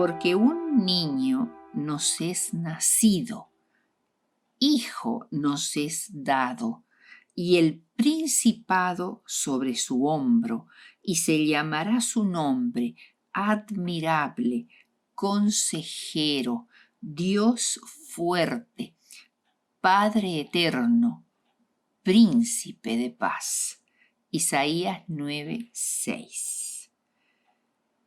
porque un niño nos es nacido, hijo nos es dado, y el principado sobre su hombro, y se llamará su nombre admirable, consejero, Dios fuerte, Padre eterno, príncipe de paz. Isaías 9:6.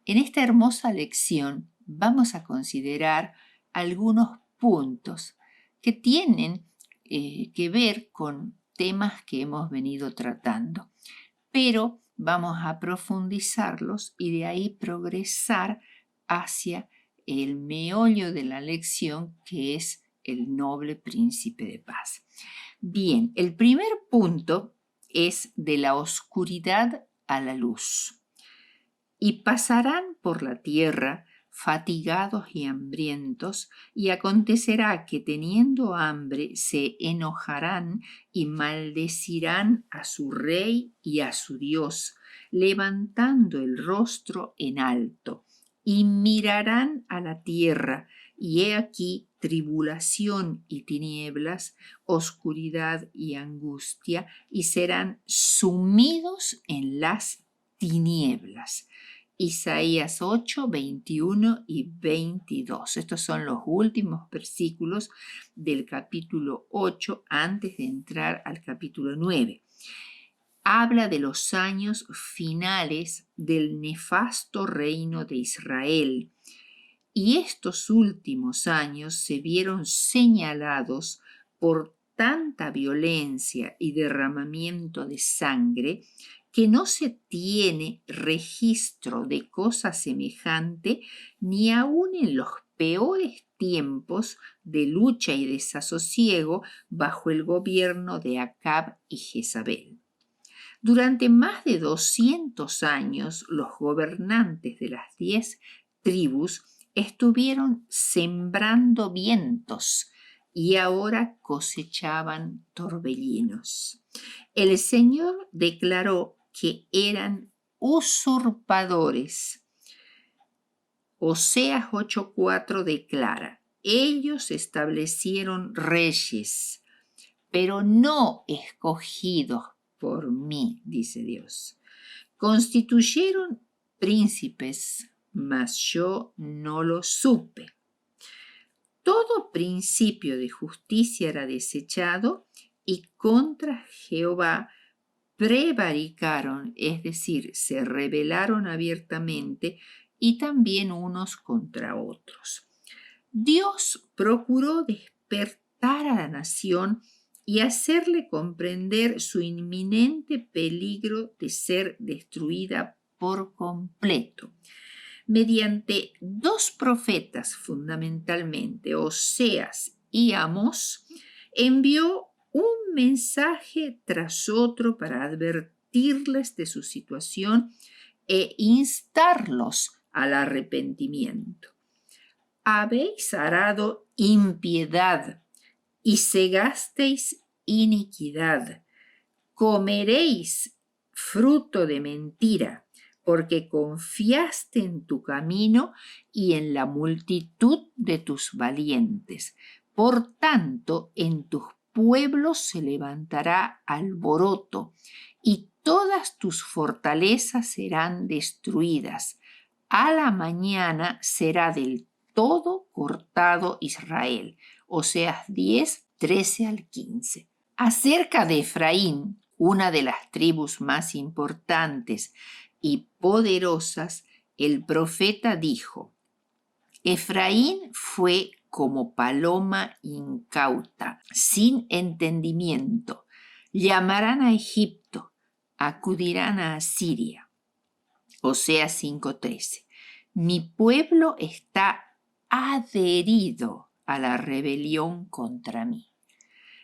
En esta hermosa lección vamos a considerar algunos puntos que tienen que ver con temas que hemos venido tratando, pero vamos a profundizarlos y de ahí progresar hacia el meollo de la lección, que es el noble príncipe de paz. Bien, el primer punto es de la oscuridad a la luz. Y pasarán por la tierra fatigados y hambrientos, y acontecerá que teniendo hambre se enojarán y maldecirán a su rey y a su Dios, levantando el rostro en alto, y mirarán a la tierra, y he aquí tribulación y tinieblas, oscuridad y angustia, y serán sumidos en las tinieblas. Isaías 8, 21 y 22. Estos son los últimos versículos del capítulo 8 antes de entrar al capítulo 9. Habla de los años finales del nefasto reino de Israel. Y estos últimos años se vieron señalados por tanta violencia y derramamiento de sangre que no se tiene registro de cosa semejante ni aun en los peores tiempos de lucha y desasosiego bajo el gobierno de Acab y Jezabel. Durante más de 200 años los gobernantes de las 10 tribus estuvieron sembrando vientos y ahora cosechaban torbellinos. El Señor declaró que eran usurpadores. Oseas 8:4 declara: ellos establecieron reyes, pero no escogidos por mí, dice Dios. Constituyeron príncipes, mas yo no lo supe. Todo principio de justicia era desechado y contra Jehová prevaricaron, es decir, se rebelaron abiertamente y también unos contra otros. Dios procuró despertar a la nación y hacerle comprender su inminente peligro de ser destruida por completo. Mediante dos profetas fundamentalmente, Oseas y Amós, envió un mensaje tras otro para advertirles de su situación e instarlos al arrepentimiento. Habéis arado impiedad y segasteis iniquidad. Comeréis fruto de mentira, porque confiaste en tu camino y en la multitud de tus valientes. Por tanto, en tus pueblos se levantará alboroto, y todas tus fortalezas serán destruidas. A la mañana será del todo cortado Israel. Oseas 10, 13 al 15. Acerca de Efraín, una de las tribus más importantes y poderosas, el profeta dijo: Efraín fue como paloma incauta, sin entendimiento. Llamarán a Egipto, acudirán a Asiria. Oseas 5:13. Mi pueblo está adherido a la rebelión contra mí.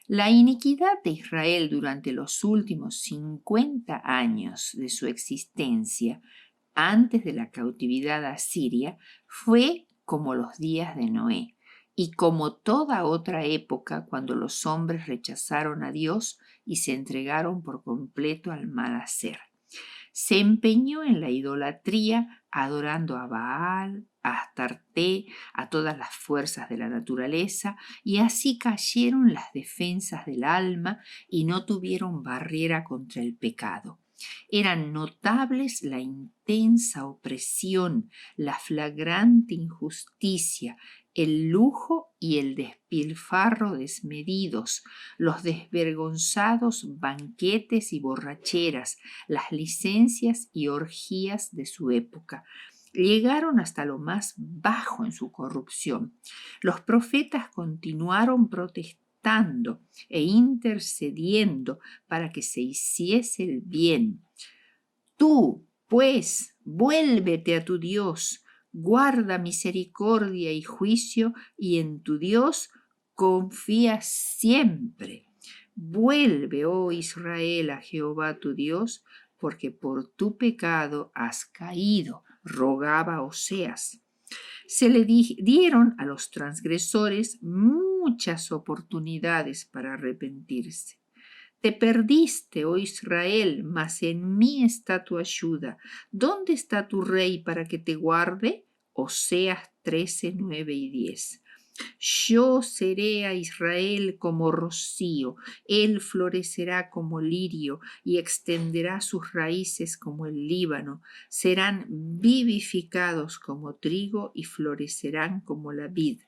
La iniquidad de Israel durante los últimos 50 años de su existencia, antes de la cautividad asiria, fue como los días de Noé, y como toda otra época cuando los hombres rechazaron a Dios y se entregaron por completo al mal hacer. Se empeñó en la idolatría, adorando a Baal, a Astarte, a todas las fuerzas de la naturaleza, y así cayeron las defensas del alma y no tuvieron barrera contra el pecado. Eran notables la intensa opresión, la flagrante injusticia, el lujo y el despilfarro desmedidos, los desvergonzados banquetes y borracheras, las licencias y orgías de su época. Llegaron hasta lo más bajo en su corrupción. Los profetas continuaron protestando e intercediendo para que se hiciese el bien. Tú, pues, vuélvete a tu Dios, guarda misericordia y juicio, y en tu Dios confía siempre. Vuelve, oh Israel, a Jehová tu Dios, porque por tu pecado has caído, rogaba Oseas. Se le dieron a los transgresores muchas oportunidades para arrepentirse. Te perdiste, oh Israel, mas en mí está tu ayuda. ¿Dónde está tu rey para que te guarde? Oseas 13, 9 y 10. Yo seré a Israel como rocío, él florecerá como lirio y extenderá sus raíces como el Líbano. Serán vivificados como trigo y florecerán como la vid.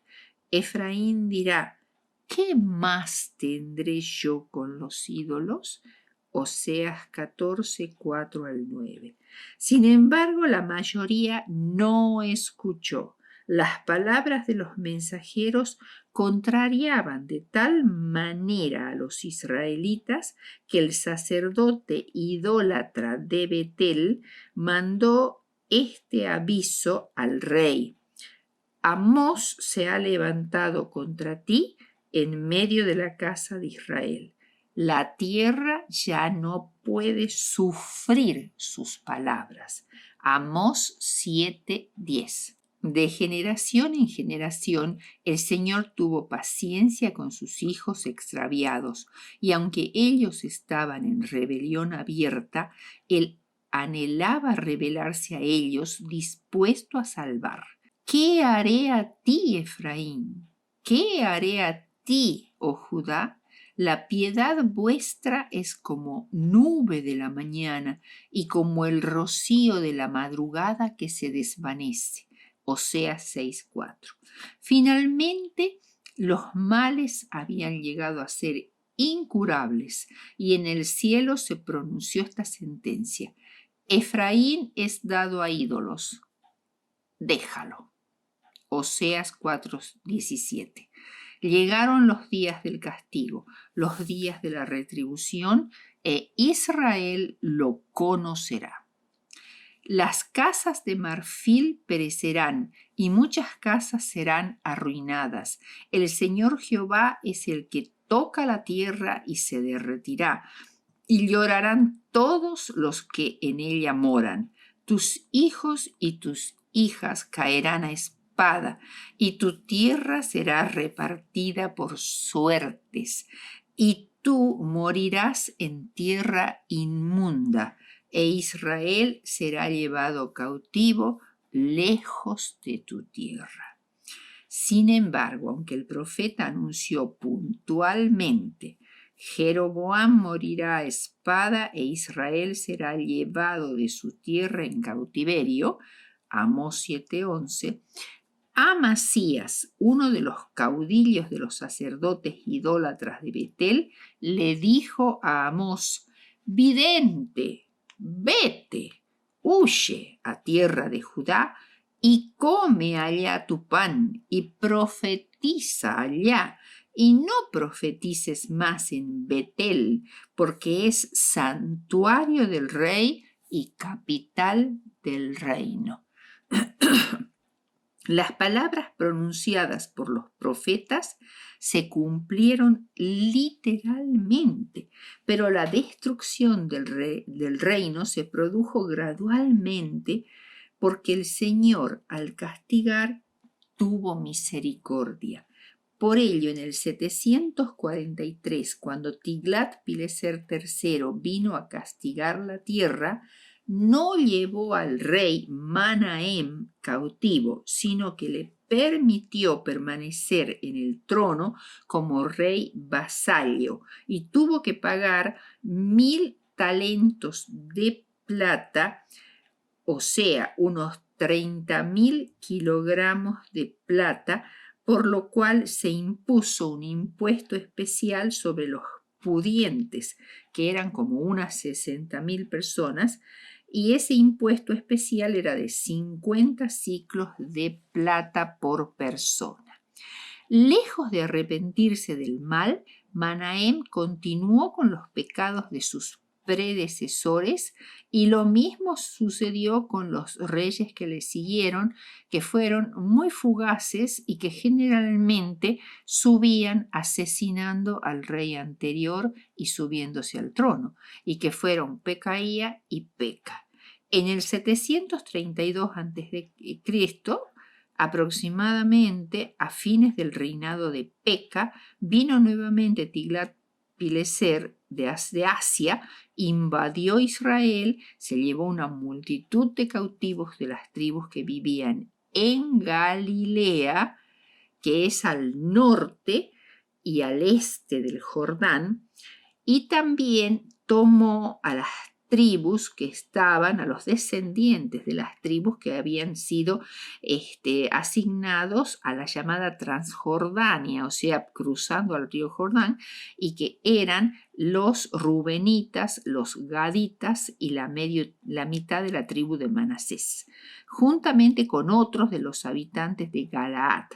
Efraín dirá: ¿qué más tendré yo con los ídolos? Oseas 14, 4 al 9. Sin embargo, la mayoría no escuchó. Las palabras de los mensajeros contrariaban de tal manera a los israelitas que el sacerdote idólatra de Betel mandó este aviso al rey: Amós se ha levantado contra ti en medio de la casa de Israel. La tierra ya no puede sufrir sus palabras. Amós 7:10. De generación en generación, el Señor tuvo paciencia con sus hijos extraviados, y aunque ellos estaban en rebelión abierta, Él anhelaba revelarse a ellos, dispuesto a salvar. ¿Qué haré a ti, Efraín? ¿Qué haré a ti, oh Judá? La piedad vuestra es como nube de la mañana y como el rocío de la madrugada que se desvanece. Oseas 6:4. Finalmente, los males habían llegado a ser incurables y en el cielo se pronunció esta sentencia: Efraín es dado a ídolos, déjalo. Oseas 4:17. Llegaron los días del castigo, los días de la retribución, e Israel lo conocerá. Las casas de marfil perecerán y muchas casas serán arruinadas. El Señor Jehová es el que toca la tierra y se derretirá, y llorarán todos los que en ella moran. Tus hijos y tus hijas caerán a espada, y tu tierra será repartida por suertes, y tú morirás en tierra inmunda, e Israel será llevado cautivo lejos de tu tierra. Sin embargo, aunque el profeta anunció puntualmente: Jeroboam morirá a espada e Israel será llevado de su tierra en cautiverio, Amós 7:11, Amasías, uno de los caudillos de los sacerdotes idólatras de Betel, le dijo a Amós: vidente, vete, huye a tierra de Judá y come allá tu pan y profetiza allá, y no profetices más en Betel, porque es santuario del rey y capital del reino. Las palabras pronunciadas por los profetas se cumplieron literalmente, pero la destrucción del reino se produjo gradualmente porque el Señor, al castigar, tuvo misericordia. Por ello, en el 743, cuando Tiglat-Pileser III vino a castigar la tierra, no llevó al rey Manahem cautivo, sino que le permitió permanecer en el trono como rey vasallo y tuvo que pagar 1000 talentos de plata, o sea, unos 30.000 kilogramos de plata, por lo cual se impuso un impuesto especial sobre los pudientes, que eran como unas 60.000 personas, y ese impuesto especial era de 50 siclos de plata por persona. Lejos de arrepentirse del mal, Manahem continuó con los pecados de sus predecesores y lo mismo sucedió con los reyes que le siguieron, que fueron muy fugaces y que generalmente subían asesinando al rey anterior y subiéndose al trono, y que fueron Pecaía y Peca. En el 732 a.C., aproximadamente a fines del reinado de Peca, vino nuevamente Tiglat-Pileser de Asia, invadió Israel, se llevó una multitud de cautivos de las tribus que vivían en Galilea, que es al norte y al este del Jordán, y también tomó a las tribus que estaban, a los descendientes de las tribus que habían sido asignados a la llamada Transjordania, o sea, cruzando al río Jordán, y que eran los rubenitas, los gaditas y la mitad de la tribu de Manasés, juntamente con otros de los habitantes de Galaad,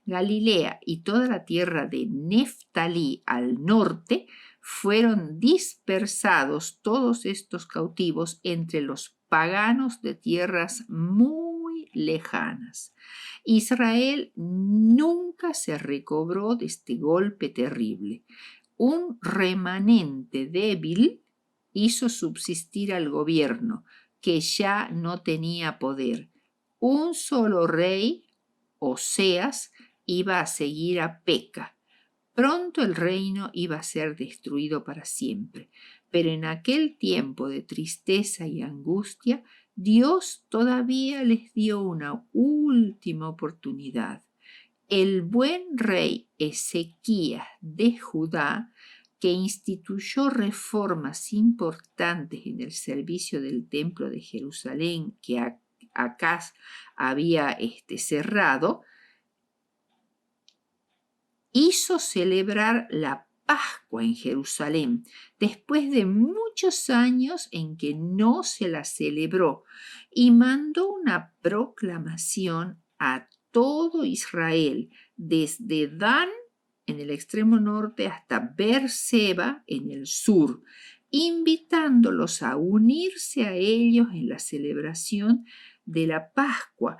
Galilea y toda la tierra de Neftalí al norte. Fueron dispersados todos estos cautivos entre los paganos de tierras muy lejanas. Israel nunca se recobró de este golpe terrible. Un remanente débil hizo subsistir al gobierno, que ya no tenía poder. Un solo rey, Oseas, iba a seguir a Peca. Pronto el reino iba a ser destruido para siempre, pero en aquel tiempo de tristeza y angustia, Dios todavía les dio una última oportunidad. El buen rey Ezequías de Judá, que instituyó reformas importantes en el servicio del templo de Jerusalén que Acaz había cerrado, hizo celebrar la Pascua en Jerusalén, después de muchos años en que no se la celebró, y mandó una proclamación a todo Israel, desde Dan en el extremo norte hasta Beerseba en el sur, invitándolos a unirse a ellos en la celebración de la Pascua,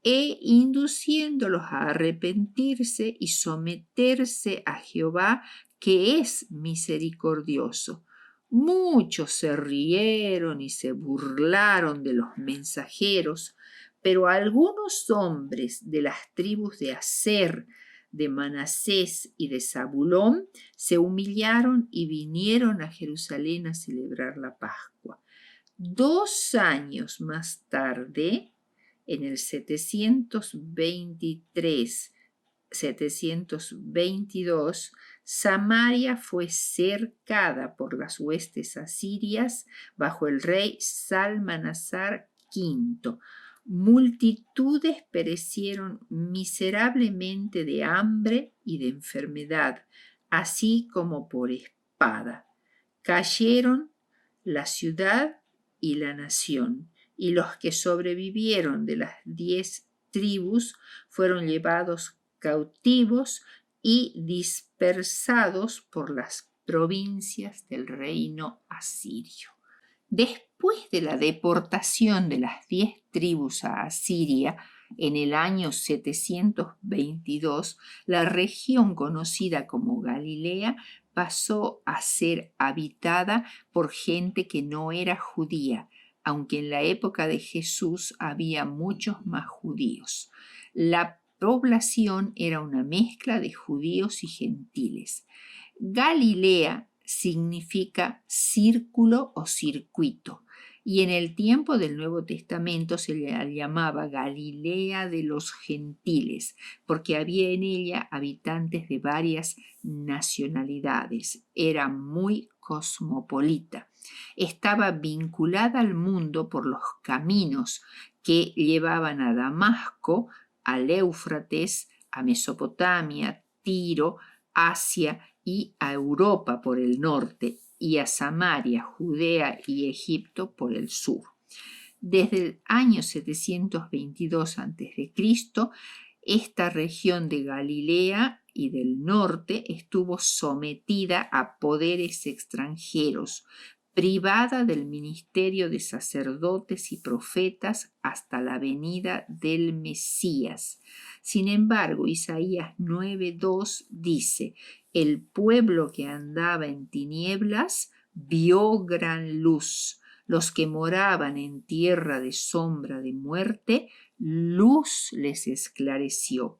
induciéndolos a arrepentirse y someterse a Jehová, que es misericordioso. Muchos se rieron y se burlaron de los mensajeros, pero algunos hombres de las tribus de Aser, de Manasés y de Zabulón se humillaron y vinieron a Jerusalén a celebrar la Pascua. 2 años más tarde, en el 723-722, Samaria fue cercada por las huestes asirias bajo el rey Salmanasar V. Multitudes perecieron miserablemente de hambre y de enfermedad, así como por espada. Cayeron la ciudad y la nación, y los que sobrevivieron de las 10 tribus fueron llevados cautivos y dispersados por las provincias del reino asirio. Después de la deportación de las 10 tribus a Asiria, en el año 722, la región conocida como Galilea pasó a ser habitada por gente que no era judía, aunque en la época de Jesús había muchos más judíos. La población era una mezcla de judíos y gentiles. Galilea significa círculo o circuito, y en el tiempo del Nuevo Testamento se le llamaba Galilea de los Gentiles, porque había en ella habitantes de varias nacionalidades. Era muy cosmopolita. Estaba vinculada al mundo por los caminos que llevaban a Damasco, al Éufrates, a Mesopotamia, Tiro, Asia y a Europa por el norte, y a Samaria, Judea y Egipto por el sur. Desde el año 722 a.C., esta región de Galilea y del norte estuvo sometida a poderes extranjeros, privada del ministerio de sacerdotes y profetas hasta la venida del Mesías. Sin embargo, Isaías 9:2 dice: el pueblo que andaba en tinieblas vio gran luz. Los que moraban en tierra de sombra de muerte, luz les esclareció.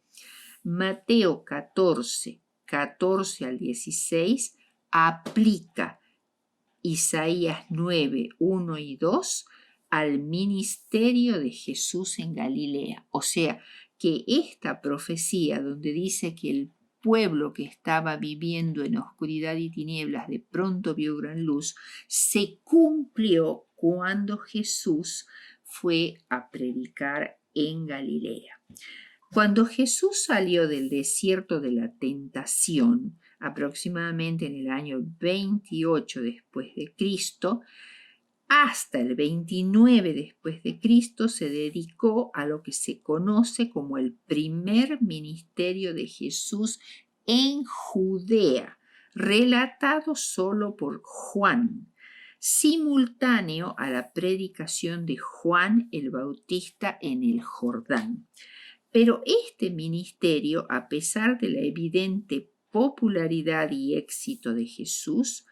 Mateo 14 al 16 aplica Isaías 9, 1 y 2 al ministerio de Jesús en Galilea. O sea, que esta profecía donde dice que el pueblo que estaba viviendo en oscuridad y tinieblas de pronto vio gran luz, se cumplió cuando Jesús fue a predicar en Galilea. Cuando Jesús salió del desierto de la tentación, aproximadamente en el año 28 después de Cristo, hasta el 29 después de Cristo se dedicó a lo que se conoce como el primer ministerio de Jesús en Judea, relatado solo por Juan, simultáneo a la predicación de Juan el Bautista en el Jordán. Pero este ministerio, a pesar de la evidente popularidad y éxito de Jesús,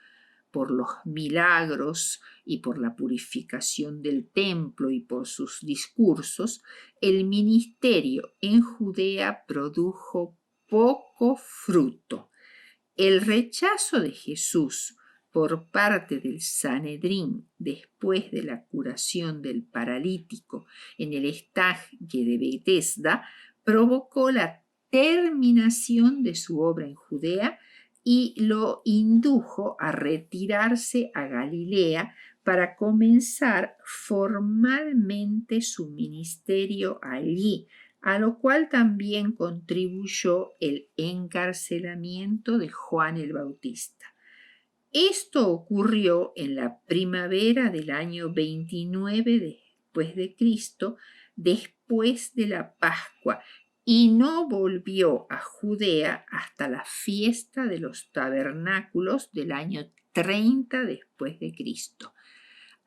por los milagros y por la purificación del templo y por sus discursos, el ministerio en Judea produjo poco fruto. El rechazo de Jesús por parte del Sanedrín después de la curación del paralítico en el estanque de Betesda provocó la terminación de su obra en Judea y lo indujo a retirarse a Galilea para comenzar formalmente su ministerio allí, a lo cual también contribuyó el encarcelamiento de Juan el Bautista. Esto ocurrió en la primavera del año 29 después de Cristo, después de la Pascua, y no volvió a Judea hasta la fiesta de los tabernáculos del año 30 después de Cristo.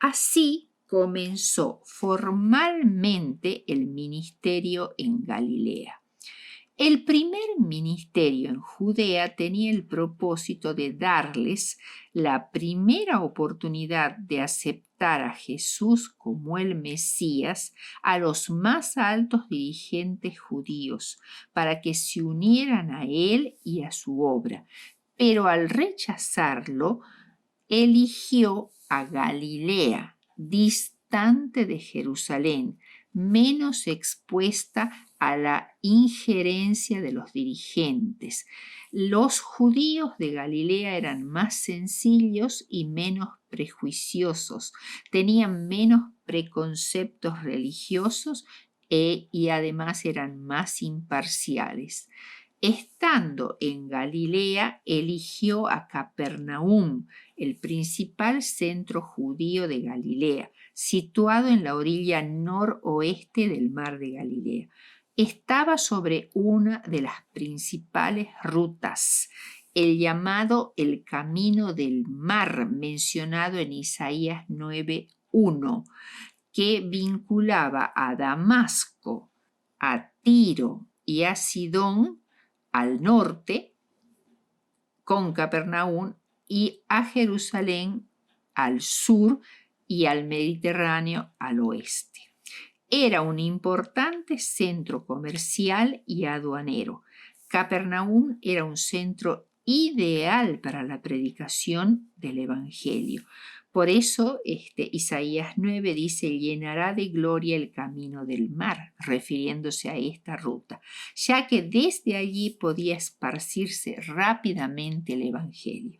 Así comenzó formalmente el ministerio en Galilea. El primer ministerio en Judea tenía el propósito de darles la primera oportunidad de aceptar a Jesús como el Mesías a los más altos dirigentes judíos, para que se unieran a él y a su obra. Pero al rechazarlo, eligió a Galilea, distante de Jerusalén, menos expuesta a la injerencia de los dirigentes. Los judíos de Galilea eran más sencillos y menos prejuiciosos, tenían menos preconceptos religiosos y además eran más imparciales. Estando en Galilea, eligió a Capernaum, el principal centro judío de Galilea, situado en la orilla noroeste del mar de Galilea. Estaba sobre una de las principales rutas, el llamado el Camino del Mar, mencionado en Isaías 9:1, que vinculaba a Damasco, a Tiro y a Sidón al norte, con Capernaum, y a Jerusalén al sur y al Mediterráneo al oeste. Era un importante centro comercial y aduanero. Capernaum era un centro ideal para la predicación del Evangelio. Por eso Isaías 9 dice: llenará de gloria el camino del mar, refiriéndose a esta ruta, ya que desde allí podía esparcirse rápidamente el Evangelio.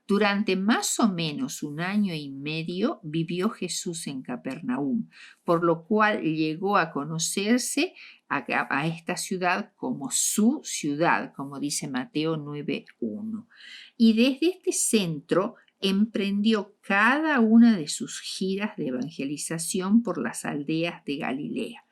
Durante más o menos 1 año y medio vivió Jesús en Capernaum, por lo cual llegó a conocerse a esta ciudad como su ciudad, como dice Mateo 9:1. Y desde este centro emprendió cada una de sus giras de evangelización por las aldeas de Galilea.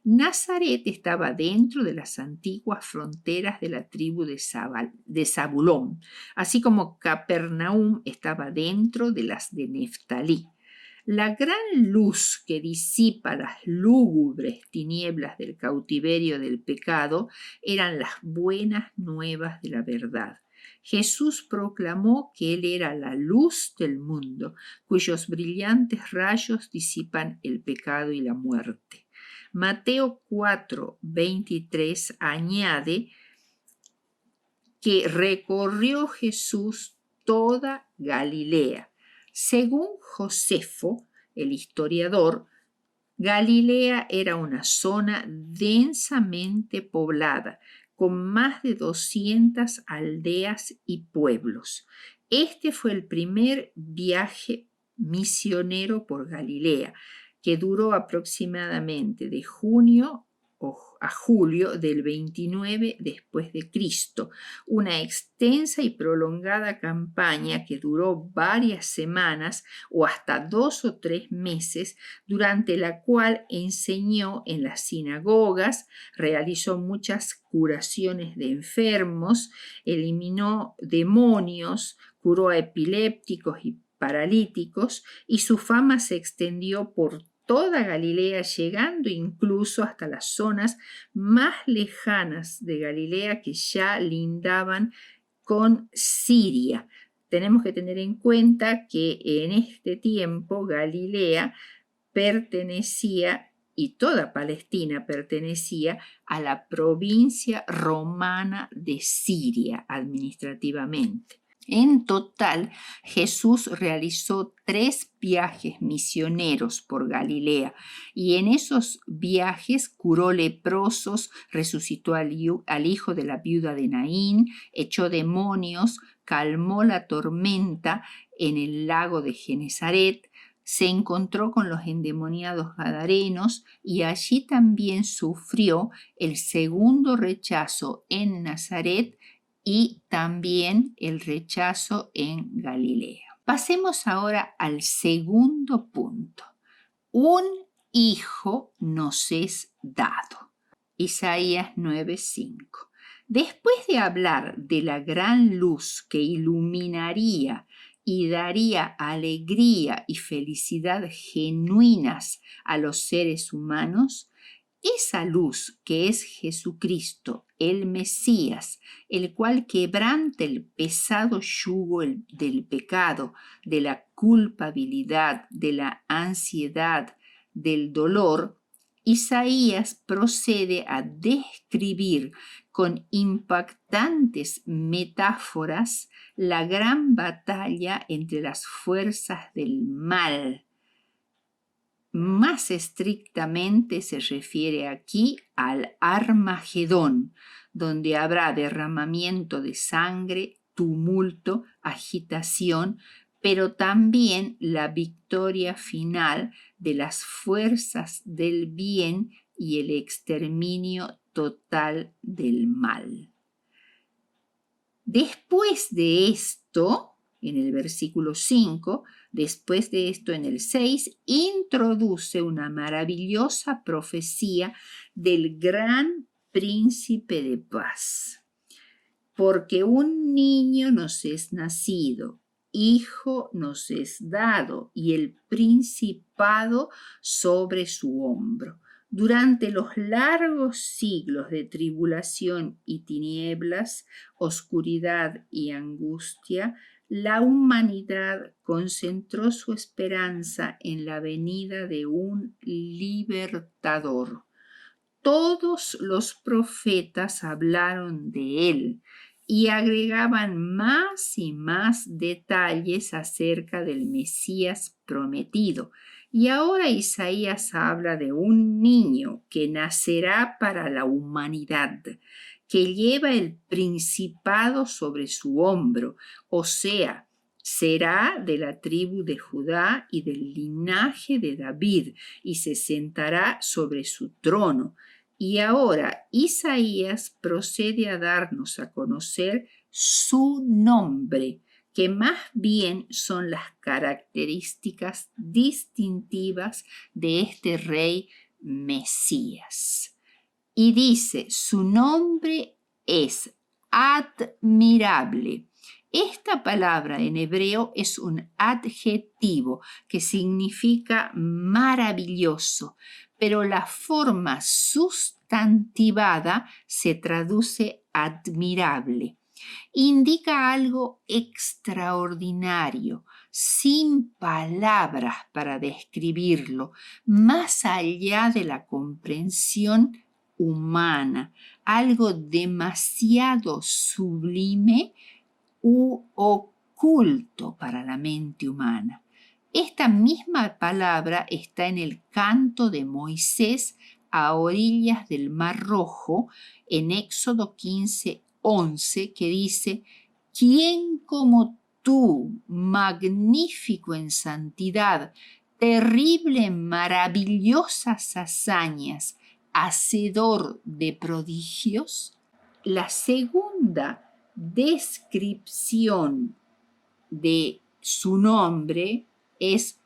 Nazaret estaba dentro de las antiguas fronteras de la tribu de Zabulón, así como Capernaum estaba dentro de las de Neftalí. La gran luz que disipa las lúgubres tinieblas del cautiverio del pecado eran las buenas nuevas de la verdad. Jesús proclamó que Él era la luz del mundo, cuyos brillantes rayos disipan el pecado y la muerte. Mateo 4:23 añade que recorrió Jesús toda Galilea. Según Josefo, el historiador, Galilea era una zona densamente poblada, con más de 200 aldeas y pueblos. Este fue el primer viaje misionero por Galilea, que duró aproximadamente de junio a julio del 29 después de Cristo, una extensa y prolongada campaña que duró varias semanas o hasta 2 o 3 meses, durante la cual enseñó en las sinagogas, realizó muchas curaciones de enfermos, eliminó demonios, curó a epilépticos y paralíticos, y su fama se extendió por toda Galilea, llegando incluso hasta las zonas más lejanas de Galilea que ya lindaban con Siria. Tenemos que tener en cuenta que en este tiempo Galilea pertenecía, y toda Palestina pertenecía, a la provincia romana de Siria administrativamente. En total, Jesús realizó 3 viajes misioneros por Galilea, y en esos viajes curó leprosos, resucitó al hijo de la viuda de Naín, echó demonios, calmó la tormenta en el lago de Genesaret, se encontró con los endemoniados gadarenos, y allí también sufrió el segundo rechazo en Nazaret y también el rechazo en Galilea. Pasemos ahora al segundo punto. Un hijo nos es dado. Isaías 9:5. Después de hablar de la gran luz que iluminaría y daría alegría y felicidad genuinas a los seres humanos, esa luz que es Jesucristo, el Mesías, el cual quebranta el pesado yugo del pecado, de la culpabilidad, de la ansiedad, del dolor, Isaías procede a describir con impactantes metáforas la gran batalla entre las fuerzas del mal. Más estrictamente se refiere aquí al Armagedón, donde habrá derramamiento de sangre, tumulto, agitación, pero también la victoria final de las fuerzas del bien y el exterminio total del mal. Después de esto, en el versículo 5, después de esto en el 6, introduce una maravillosa profecía del gran príncipe de paz. Porque un niño nos es nacido, hijo nos es dado, y el principado sobre su hombro. Durante los largos siglos de tribulación y tinieblas, oscuridad y angustia, la humanidad concentró su esperanza en la venida de un libertador. Todos los profetas hablaron de él, y agregaban más y más detalles acerca del Mesías prometido. Y ahora Isaías habla de un niño que nacerá para la humanidad, que lleva el principado sobre su hombro, o sea, será de la tribu de Judá y del linaje de David, y se sentará sobre su trono. Y ahora Isaías procede a darnos a conocer su nombre, que más bien son las características distintivas de este rey Mesías. Y dice, su nombre es admirable. Esta palabra en hebreo es un adjetivo que significa maravilloso, pero la forma sustantivada se traduce admirable. Indica algo extraordinario, sin palabras para describirlo, más allá de la comprensión humana, algo demasiado sublime u oculto para la mente humana. Esta misma palabra está en el canto de Moisés a orillas del Mar Rojo, en Éxodo 15:11, que dice: ¿Quién como tú, magnífico en santidad, terrible en maravillosas hazañas, hacedor de prodigios? La segunda descripción de su nombre es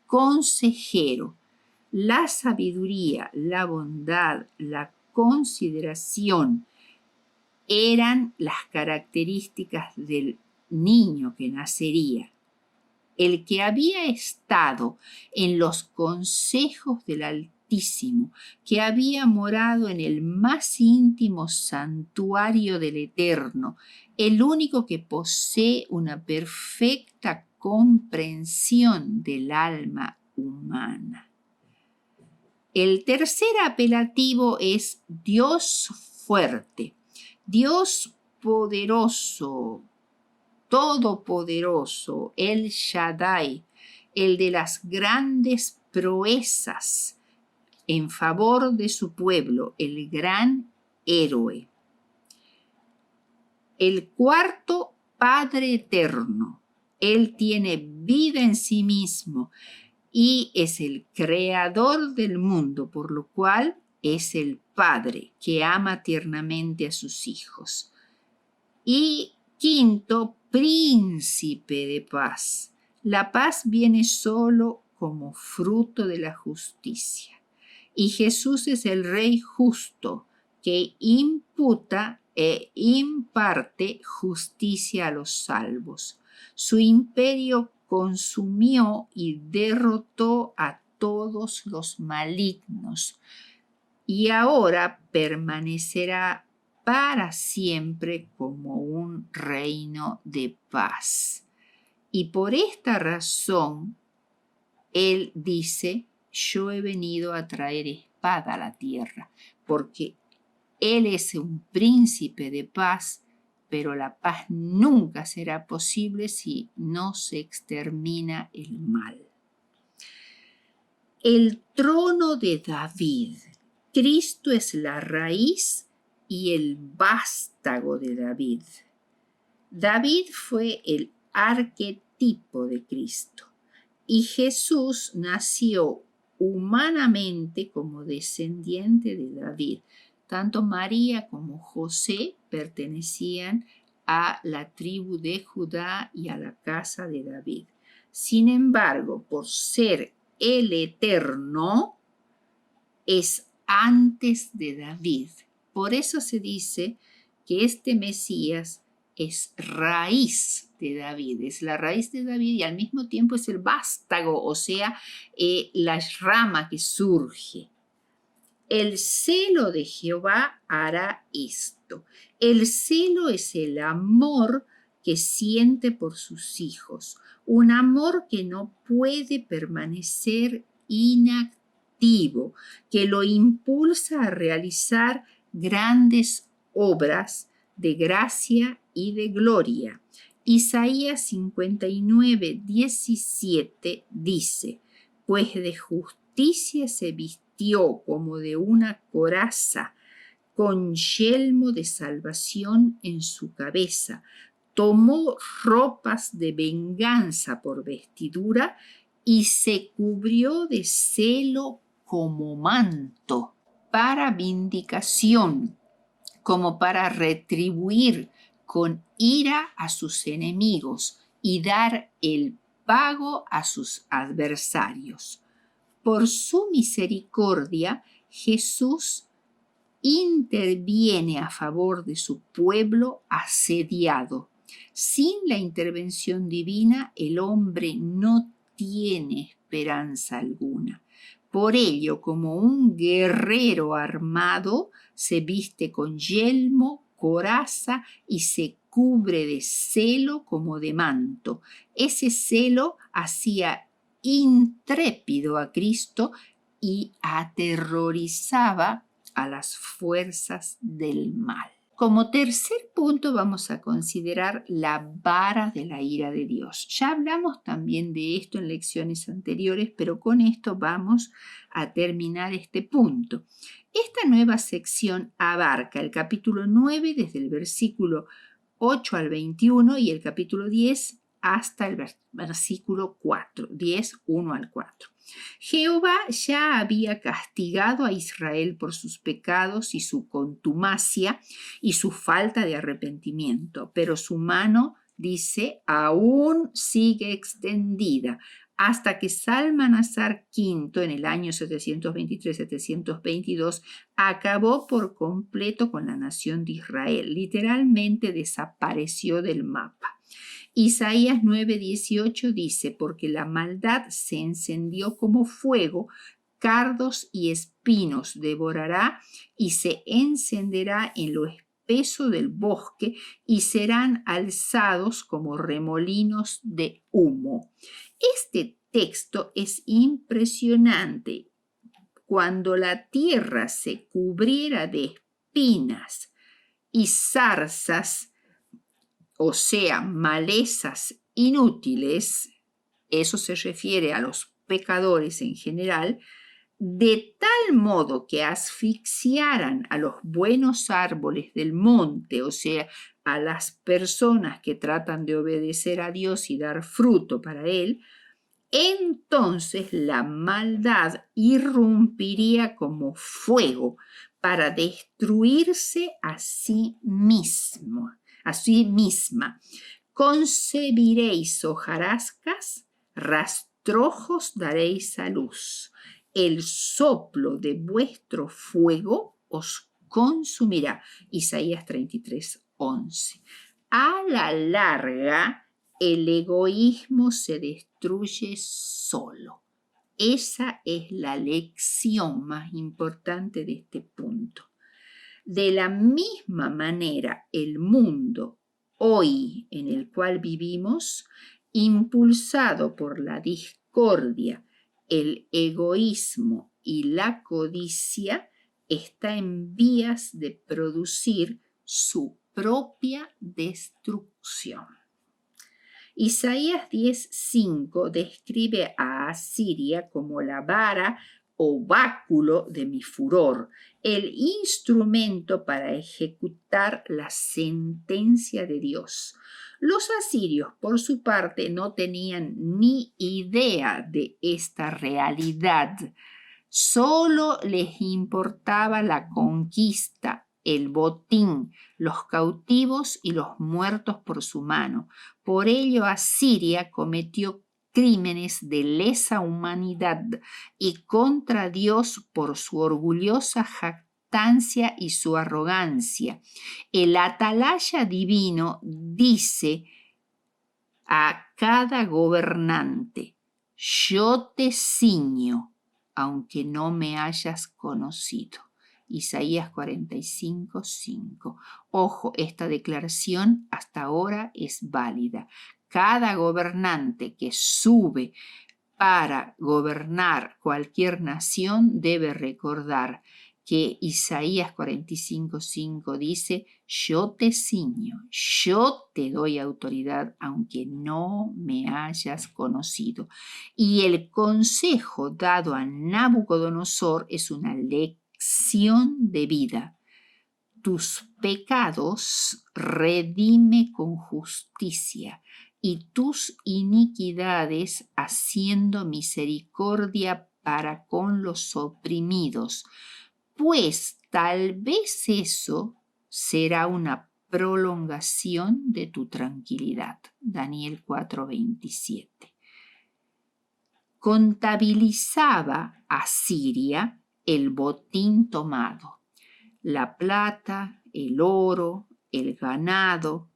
consejero. La sabiduría, la bondad, la consideración eran las características del niño que nacería. El que había estado en los consejos del Altísimo, que había morado en el más íntimo santuario del Eterno, el único que posee una perfecta comprensión del alma humana. El tercer apelativo es Dios fuerte, Dios poderoso, todopoderoso, el Shaddai, el de las grandes proezas en favor de su pueblo, el gran héroe. El cuarto, Padre eterno. Él tiene vida en sí mismo y es el creador del mundo, por lo cual es el Padre que ama tiernamente a sus hijos. Y quinto, príncipe de paz. La paz viene solo como fruto de la justicia. Y Jesús es el Rey justo que imputa e imparte justicia a los salvos. Su imperio consumió y derrotó a todos los malignos y ahora permanecerá para siempre como un reino de paz. Y por esta razón, él dice: yo he venido a traer espada a la tierra, porque él es un príncipe de paz, pero la paz nunca será posible si no se extermina el mal. El trono de David. Cristo es la raíz y el vástago de David. David fue el arquetipo de Cristo y Jesús nació humanamente como descendiente de David. Tanto María como José pertenecían a la tribu de Judá y a la casa de David. Sin embargo, por ser el Eterno, es antes de David. Por eso se dice que este Mesías es raíz de David, es la raíz de David y al mismo tiempo es el vástago, o sea, la rama que surge. El celo de Jehová hará esto. El celo es el amor que siente por sus hijos, un amor que no puede permanecer inactivo, que lo impulsa a realizar grandes obras de gracia y de gloria. Isaías 59, 17 dice: pues de justicia se vistió como de una coraza, con yelmo de salvación en su cabeza. Tomó ropas de venganza por vestidura y se cubrió de celo como manto, para vindicación, como para retribuir con ira a sus enemigos y dar el pago a sus adversarios. Por su misericordia, Jesús interviene a favor de su pueblo asediado. Sin la intervención divina, el hombre no tiene esperanza alguna. Por ello, como un guerrero armado, se viste con yelmo, coraza y se cubre de celo como de manto. Ese celo hacía intrépido a Cristo y aterrorizaba a las fuerzas del mal. Como tercer punto vamos a considerar la vara de la ira de Dios. Ya hablamos también de esto en lecciones anteriores, pero con esto vamos a terminar este punto. Esta nueva sección abarca el capítulo 9 desde el versículo 8 al 21 y el capítulo 10 hasta el versículo 4, 10, 1 al 4. Jehová ya había castigado a Israel por sus pecados y su contumacia y su falta de arrepentimiento, pero su mano, dice, aún sigue extendida, hasta que Salmanasar V en el año 723-722 acabó por completo con la nación de Israel, literalmente desapareció del mapa. Isaías 9:18 dice: porque la maldad se encendió como fuego, cardos y espinos devorará y se encenderá en lo espeso del bosque y serán alzados como remolinos de humo. Este texto es impresionante. Cuando la tierra se cubriera de espinas y zarzas, o sea, malezas inútiles, eso se refiere a los pecadores en general, de tal modo que asfixiaran a los buenos árboles del monte, o sea, a las personas que tratan de obedecer a Dios y dar fruto para Él, entonces la maldad irrumpiría como fuego para destruirse a sí misma. Concebiréis hojarascas, rastrojos daréis a luz. El soplo de vuestro fuego os consumirá. Isaías 33:11. A la larga, el egoísmo se destruye solo. Esa es la lección más importante de este punto. De la misma manera, el mundo hoy en el cual vivimos, impulsado por la discordia, el egoísmo y la codicia, está en vías de producir su propia destrucción. Isaías 10:5 describe a Asiria como la vara o báculo de mi furor, el instrumento para ejecutar la sentencia de Dios. Los asirios, por su parte, no tenían ni idea de esta realidad. Solo les importaba la conquista, el botín, los cautivos y los muertos por su mano. Por ello, Asiria cometió crímenes de lesa humanidad y contra Dios por su orgullosa jactancia y su arrogancia. El atalaya divino dice a cada gobernante: yo te ciño, aunque no me hayas conocido. Isaías 45:5. Ojo, esta declaración hasta ahora es válida. Cada gobernante que sube para gobernar cualquier nación debe recordar que Isaías 45:5 dice: yo te ciño, yo te doy autoridad, aunque no me hayas conocido. Y el consejo dado a Nabucodonosor es una lección de vida. Tus pecados redime con justicia, y tus iniquidades haciendo misericordia para con los oprimidos, pues tal vez eso será una prolongación de tu tranquilidad. Daniel 4:27. Contabilizaba a Siria el botín tomado, la plata, el oro, el ganado,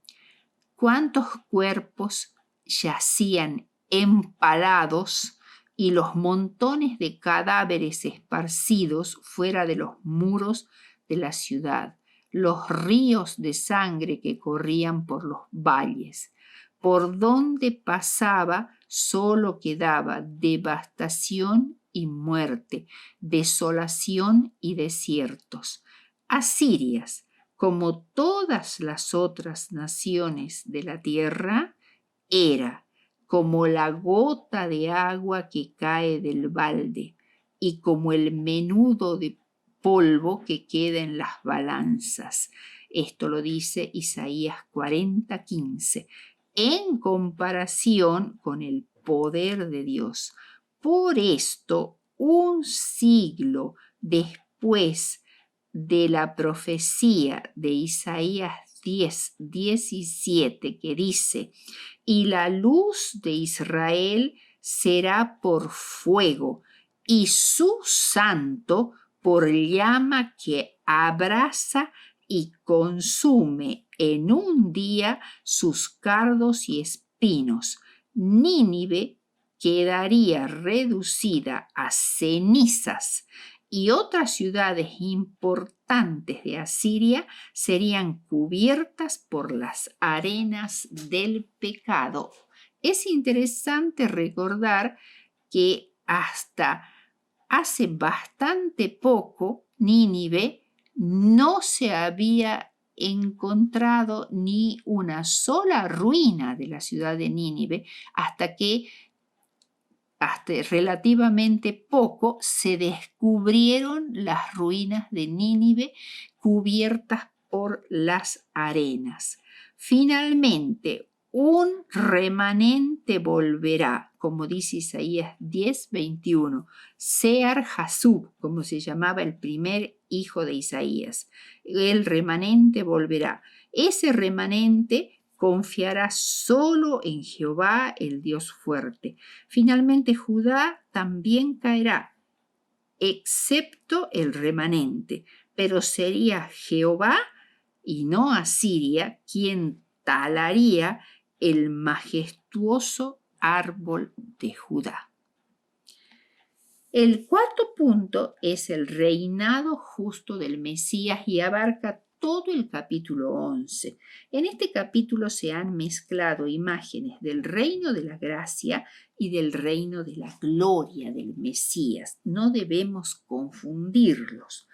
cuántos cuerpos yacían empalados y los montones de cadáveres esparcidos fuera de los muros de la ciudad, los ríos de sangre que corrían por los valles. Por donde pasaba solo quedaba devastación y muerte, desolación y desiertos. Asirias, como todas las otras naciones de la tierra, era como la gota de agua que cae del balde y como el menudo de polvo que queda en las balanzas. Esto lo dice Isaías 40:15, en comparación con el poder de Dios. Por esto, un siglo después de la profecía de Isaías 10:17, que dice: y la luz de Israel será por fuego, y su santo por llama que abrasa y consume en un día sus cardos y espinos. Nínive quedaría reducida a cenizas, y otras ciudades importantes de Asiria serían cubiertas por las arenas del pecado. Es interesante recordar que hasta hace bastante poco Nínive no se había encontrado ni una sola ruina de la ciudad de Nínive hasta relativamente poco se descubrieron las ruinas de Nínive cubiertas por las arenas. Finalmente, un remanente volverá, como dice Isaías 10:21, Sear-Jasub, como se llamaba el primer hijo de Isaías. El remanente volverá. Ese remanente confiará solo en Jehová, el Dios fuerte. Finalmente, Judá también caerá, excepto el remanente, pero sería Jehová y no Asiria quien talaría el majestuoso árbol de Judá. El cuarto punto es el reinado justo del Mesías y abarca todo el capítulo 11. En este capítulo se han mezclado imágenes del reino de la gracia y del reino de la gloria del Mesías. No debemos confundirlos.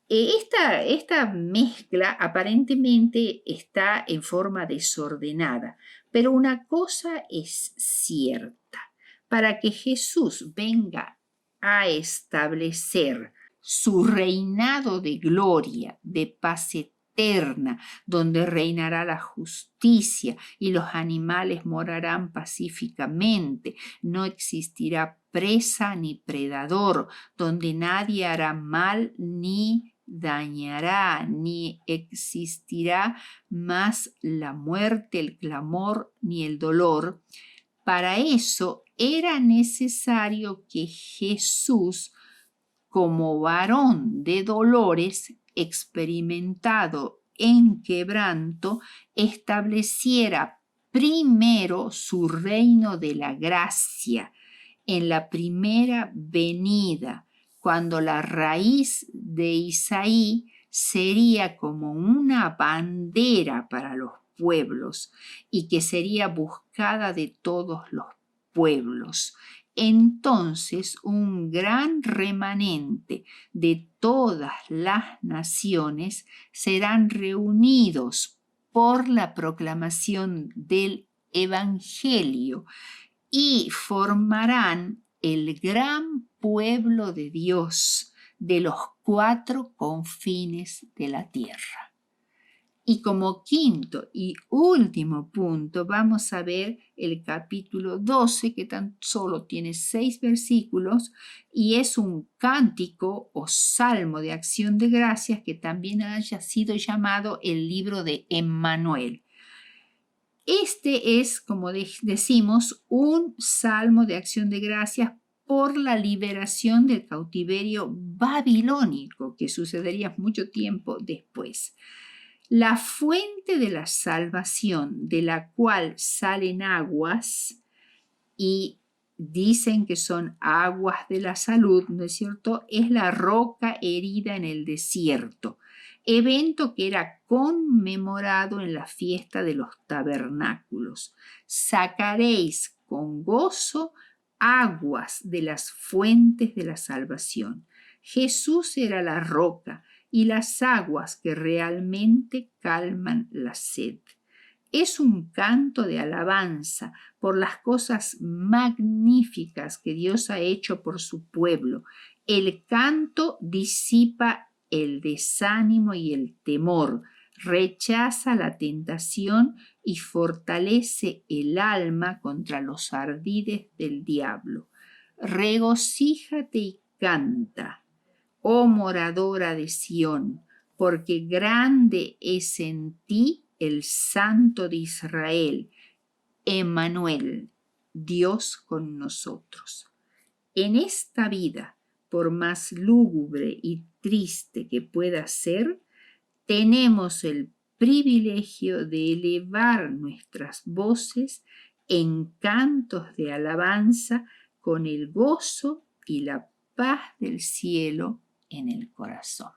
Esta mezcla aparentemente está en forma desordenada, pero una cosa es cierta: para que Jesús venga a establecer su reinado de gloria, de paz eterna, donde reinará la justicia y los animales morarán pacíficamente, no existirá presa ni predador, donde nadie hará mal ni dañará, ni existirá más la muerte, el clamor ni el dolor. Para eso era necesario que Jesús, como varón de dolores, experimentado en quebranto, estableciera primero su reino de la gracia en la primera venida, cuando la raíz de Isaí sería como una bandera para los pueblos y que sería buscada de todos los pueblos. entonces un gran remanente de todas las naciones serán reunidos por la proclamación del Evangelio y formarán el gran pueblo de Dios de los 4 confines de la tierra. Y como quinto y último punto vamos a ver el capítulo 12, que tan solo tiene 6 versículos y es un cántico o salmo de acción de gracias que también haya sido llamado el libro de Emmanuel. Este es, como decimos, un salmo de acción de gracias por la liberación del cautiverio babilónico que sucedería mucho tiempo después. La fuente de la salvación de la cual salen aguas y dicen que son aguas de la salud, ¿no es cierto? Es la roca herida en el desierto, evento que era conmemorado en la fiesta de los tabernáculos. Sacaréis con gozo aguas de las fuentes de la salvación. Jesús era la roca y las aguas que realmente calman la sed. Es un canto de alabanza por las cosas magníficas que Dios ha hecho por su pueblo. El canto disipa el desánimo y el temor, rechaza la tentación y fortalece el alma contra los ardides del diablo. Regocíjate y canta, oh moradora de Sión, porque grande es en ti el Santo de Israel, Emmanuel, Dios con nosotros. En esta vida, por más lúgubre y triste que pueda ser, tenemos el privilegio de elevar nuestras voces en cantos de alabanza con el gozo y la paz del cielo en el corazón.